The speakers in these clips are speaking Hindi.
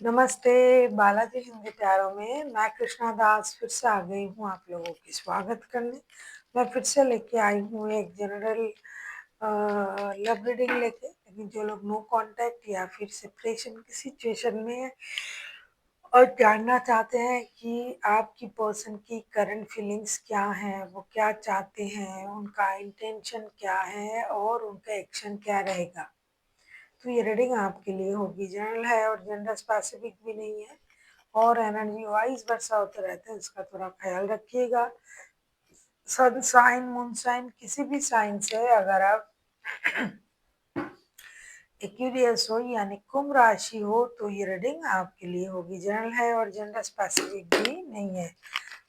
नमस्ते बालाजी हिंदी प्यारों में मैं कृष्णा दास फिर से आ गई हूँ आप लोगों की स्वागत करने। मैं फिर से लेके आई हूँ एक जनरल लव रीडिंग लेके, लेकिन जो लोग नो कांटेक्ट या फिर सेपरेशन की सिचुएशन में है और जानना चाहते हैं कि आपकी पर्सन की करंट फीलिंग्स क्या हैं, वो क्या चाहते हैं, उनका इंटेंशन क्या है और उनका एक्शन क्या रहेगा, तो ये रीडिंग आपके लिए होगी। जनरल है और जेंडर स्पेसिफिक भी नहीं है और एनर्जी वाइज वर्षा होते रहते हैं, इसका थोड़ा ख्याल रखिएगा। सन साइन मून साइन किसी भी साइन से अगर आप एक्यूरियस हो यानी कुंभ राशि हो तो ये रीडिंग आपके लिए होगी। जनरल है और जेंडर स्पेसिफिक भी नहीं है।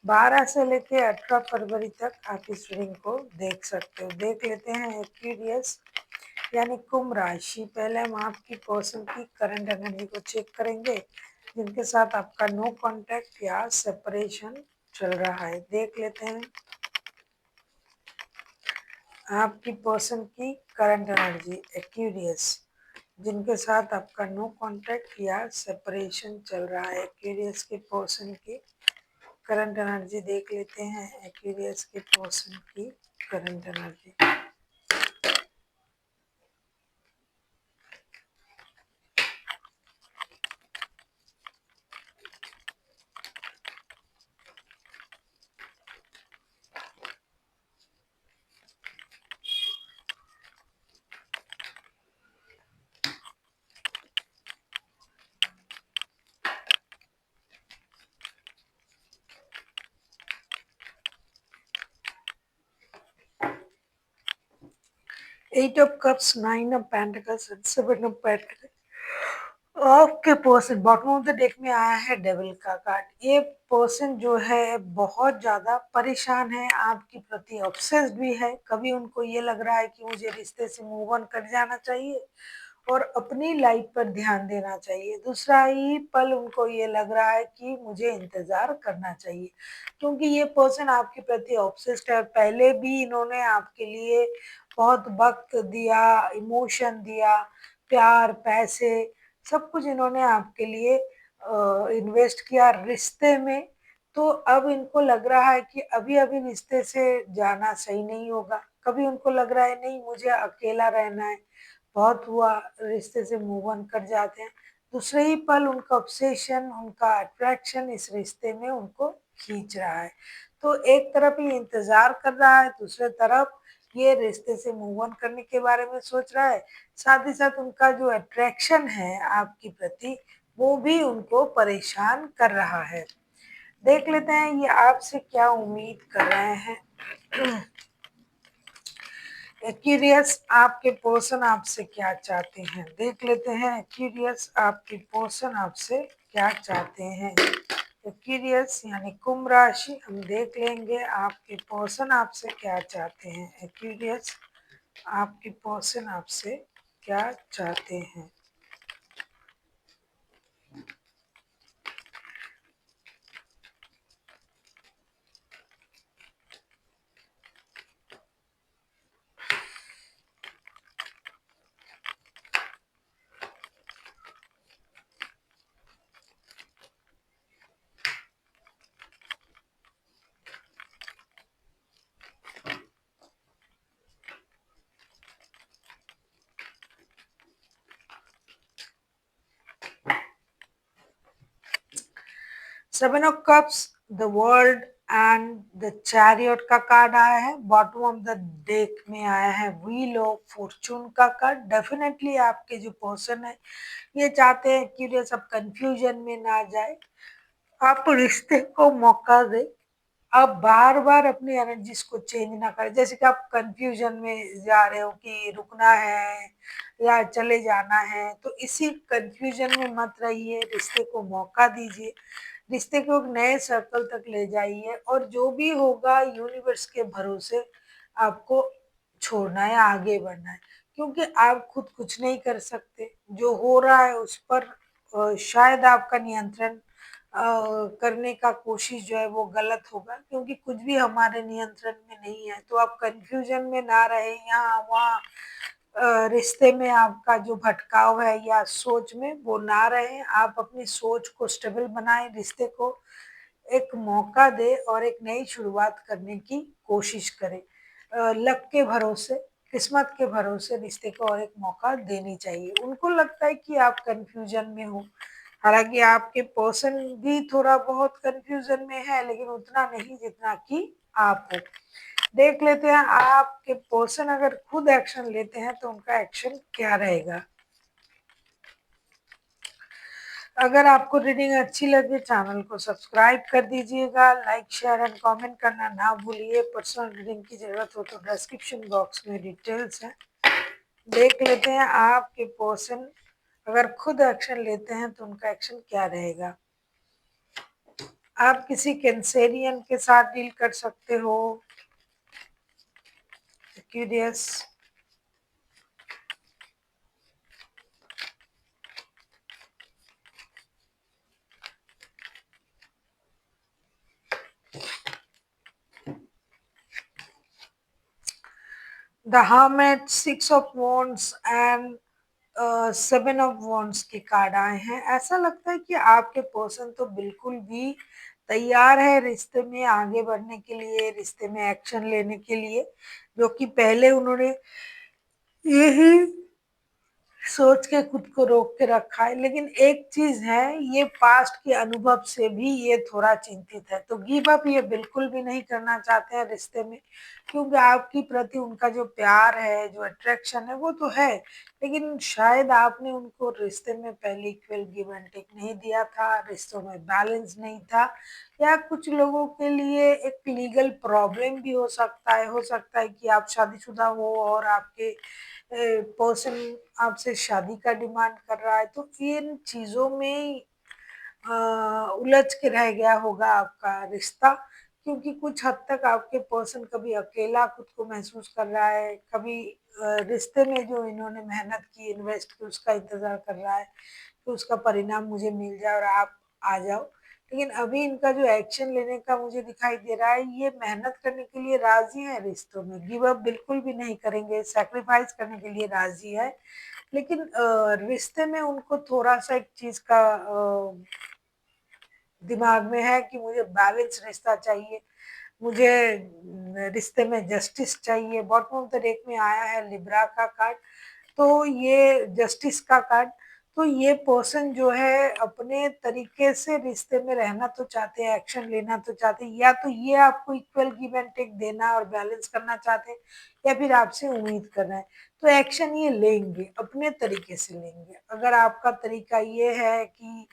12 से लेके 18 फरवरी तक आप इस रीडिंग को देख सकते हो। देख लेते हैं एक्यूरियस यानी कुंभ राशि। पहले हम आपकी पर्सन की करंट एनर्जी को चेक करेंगे जिनके साथ आपका नो कांटेक्ट या सेपरेशन चल रहा है। देख लेते हैं आपकी पर्सन की करंट एनर्जी एक्यूरियस जिनके साथ आपका नो कांटेक्ट या सेपरेशन चल रहा है। एक्यूरियस के पर्सन की करंट एनर्जी देख लेते हैं। एक्यूरियस के पर्सन की current energy. 8 of cups, 9 of pentacles and 7 of pentacles। आपके person bottom of the deck में आया है डेविल का कार्ड। ये पर्सन जो है बहुत ज्यादा परेशान है, आपके प्रति ऑब्सेस्ड भी है। कभी उनको ये लग रहा है कि मुझे रिश्ते से मूव ऑन कर जाना चाहिए और अपनी लाइफ पर ध्यान देना चाहिए। दूसरा ही पल उनको ये लग रहा है कि मुझे इंतजार करना चाहिए, क्योंकि ये पर्सन आपके प्रति ऑब्सेस्ड है। पहले भी इन्होंने आपके लिए बहुत वक्त दिया, इमोशन दिया, प्यार, पैसे, सब कुछ इन्होंने आपके लिए इन्वेस्ट किया रिश्ते में। तो अब इनको लग रहा है कि अभी अभी रिश्ते से जाना सही नहीं होगा। कभी उनको लग रहा है नहीं मुझे अकेला रहना है, बहुत हुआ, रिश्ते से मूव ऑन कर जाते हैं। दूसरे ही पल उनका ऑब्सेशन, उनका अट्रैक्शन इस रिश्ते में उनको खींच रहा है। तो एक तरफ ये इंतजार कर रहा है, दूसरे तरफ ये रिश्ते से मूव ऑन करने के बारे में सोच रहा है। साथ ही साथ उनका जो अट्रैक्शन है आपके प्रति वो भी उनको परेशान कर रहा है। देख लेते हैं ये आपसे क्या उम्मीद कर रहे हैं। क्यूरियस आपके पर्सन आपसे क्या चाहते हैं, देख लेते हैं। क्यूरियस आपके पर्सन आपसे क्या चाहते हैं। क्यूरियस यानी कुंभ राशि, हम देख लेंगे आपके पर्सन आपसे क्या चाहते हैं। क्यूरियस आपके पर्सन आपसे क्या चाहते हैं। Seven of cups, the world and the chariot का कार्ड आया है। बॉटम ऑफ द डेक में आया है व्हील ऑफ फॉर्चून का कार्ड। डेफिनेटली आपके जो पर्सन है ये चाहते हैं कि सब कंफ्यूजन में ना जाए, आप रिश्ते को मौका दें। आप बार बार अपनी एनर्जीज को चेंज ना करें। जैसे कि आप कंफ्यूजन में जा रहे हो कि रुकना है या चले जाना है, तो इसी कंफ्यूजन में मत रहिए, रिश्ते को मौका दीजिए, रिश्ते को एक नए सर्कल तक ले जाइए और जो भी होगा यूनिवर्स के भरोसे आपको छोड़ना है, आगे बढ़ना है। क्योंकि आप खुद कुछ नहीं कर सकते, जो हो रहा है उस पर शायद आपका नियंत्रण करने का कोशिश जो है वो गलत होगा, क्योंकि कुछ भी हमारे नियंत्रण में नहीं है। तो आप कंफ्यूजन में ना रहे, यहाँ वहाँ रिश्ते में आपका जो भटकाव है या सोच में वो ना रहे। आप अपनी सोच को स्टेबल बनाएं, रिश्ते को एक मौका दे और एक नई शुरुआत करने की कोशिश करें। लक के भरोसे, किस्मत के भरोसे रिश्ते को और एक मौका देनी चाहिए। उनको लगता है कि आप कंफ्यूजन में हो, हालांकि आपके पर्सन भी थोड़ा बहुत कंफ्यूजन में है, लेकिन उतना नहीं जितना कि आप हो। देख लेते हैं आपके पर्सन अगर खुद एक्शन लेते हैं तो उनका एक्शन क्या रहेगा। अगर आपको रीडिंग अच्छी लगे चैनल को सब्सक्राइब कर दीजिएगा, लाइक शेयर एंड कमेंट करना ना भूलिए। पर्सनल रीडिंग की जरूरत हो तो डिस्क्रिप्शन बॉक्स में डिटेल्स है, देख लेते हैं आपके पर्सन अगर खुद एक्शन लेते हैं तो उनका एक्शन क्या रहेगा। आप किसी कैंसेरियन के साथ डील कर सकते हो, curious. The hermit, 6 of wands and 7 of wands के कार्ड आए हैं। ऐसा लगता है कि आपके पर्सन तो बिल्कुल भी तैयार है रिश्ते में आगे बढ़ने के लिए, रिश्ते में एक्शन लेने के लिए, जो कि पहले उन्होंने यही सोच के खुद को रोक के रखा है। लेकिन एक चीज है, ये पास्ट के अनुभव से भी ये थोड़ा चिंतित है, तो गिव अप ये बिल्कुल भी नहीं करना चाहते हैं रिश्ते में, क्योंकि आपकी प्रति उनका जो प्यार है, जो अट्रैक्शन है वो तो है, लेकिन शायद आपने उनको रिश्ते में पहले इक्वल गिव एंड टेक नहीं दिया था, रिश्तों में बैलेंस नहीं था, या कुछ लोगों के लिए एक लीगल प्रॉब्लम भी हो सकता है कि आप शादीशुदा हो और आपके पर्सन आपसे शादी का डिमांड कर रहा है, तो इन चीजों में उलझ के रह गया होगा आपका रिश्ता, क्योंकि कुछ हद तक आपके पर्सन कभी अकेला खुद को महसूस कर रहा है, कभी रिश्ते में जो इन्होंने मेहनत की, इन्वेस्ट की, उसका इंतजार कर रहा है कि उसका परिणाम मुझे मिल जाए और आप आ जाओ। लेकिन अभी इनका जो एक्शन लेने का मुझे दिखाई दे रहा है, ये मेहनत करने के लिए राजी है, रिश्तों में गिव अप बिल्कुल भी नहीं करेंगे, सैक्रिफाइस करने के लिए राजी है। लेकिन रिश्ते में उनको थोड़ा सा एक चीज का दिमाग में है कि मुझे बैलेंस रिश्ता चाहिए, मुझे रिश्ते में जस्टिस चाहिए। बॉटम ऑफ द डेक में आया है लिब्रा का कार्ड, तो ये जस्टिस का कार्ड, तो ये पर्सन जो है अपने तरीके से रिश्ते में रहना तो चाहते हैं, एक्शन लेना तो चाहते हैं, या तो ये आपको इक्वल गिव एंड टेक देना और बैलेंस करना चाहते हैं, या फिर आपसे उम्मीद कर रहे हैं। तो एक्शन ये लेंगे, अपने तरीके से लेंगे। अगर आपका तरीका ये है कि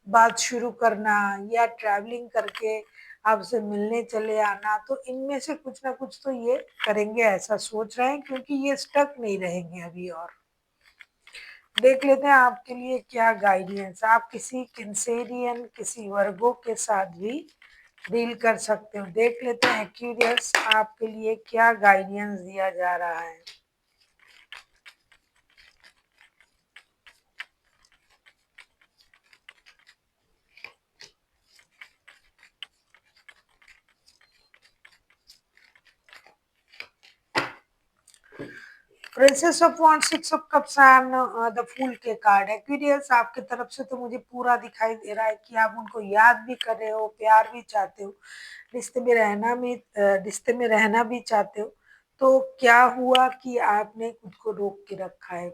बात शुरू करना या ट्रैवलिंग करके आपसे मिलने चले आना, तो इनमें से कुछ ना कुछ तो ये करेंगे, ऐसा सोच रहे हैं, क्योंकि ये स्टक नहीं रहेंगे अभी। और देख लेते हैं आपके लिए क्या गाइडेंस। आप किसी कैंसेरियन, किसी वर्गो के साथ भी डील कर सकते हो। देख लेते हैं क्यूरियस आपके लिए क्या गाइडेंस दिया जा रहा है। Princess of wand, 6 of cups and the fool के कार्ड है। क्यूरियस आपकी तरफ से तो मुझे पूरा दिखाई दे रहा है कि आप उनको याद भी कर रहे हो, प्यार भी चाहते हो, रिश्ते में रहना भी चाहते हो। तो क्या हुआ कि आपने खुद को रोक के रखा है।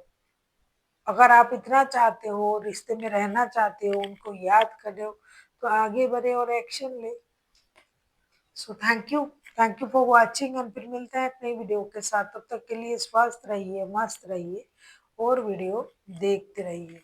अगर आप इतना चाहते हो, रिश्ते में रहना चाहते हो, उनको याद कर रहे हो, तो आगे बढ़े और एक्शन ले। So thank you for watching, हम फिर मिलते हैं एक नई वीडियो के साथ। तब तक के लिए स्वस्थ रहिए, मस्त रहिए और वीडियो देखते रहिए।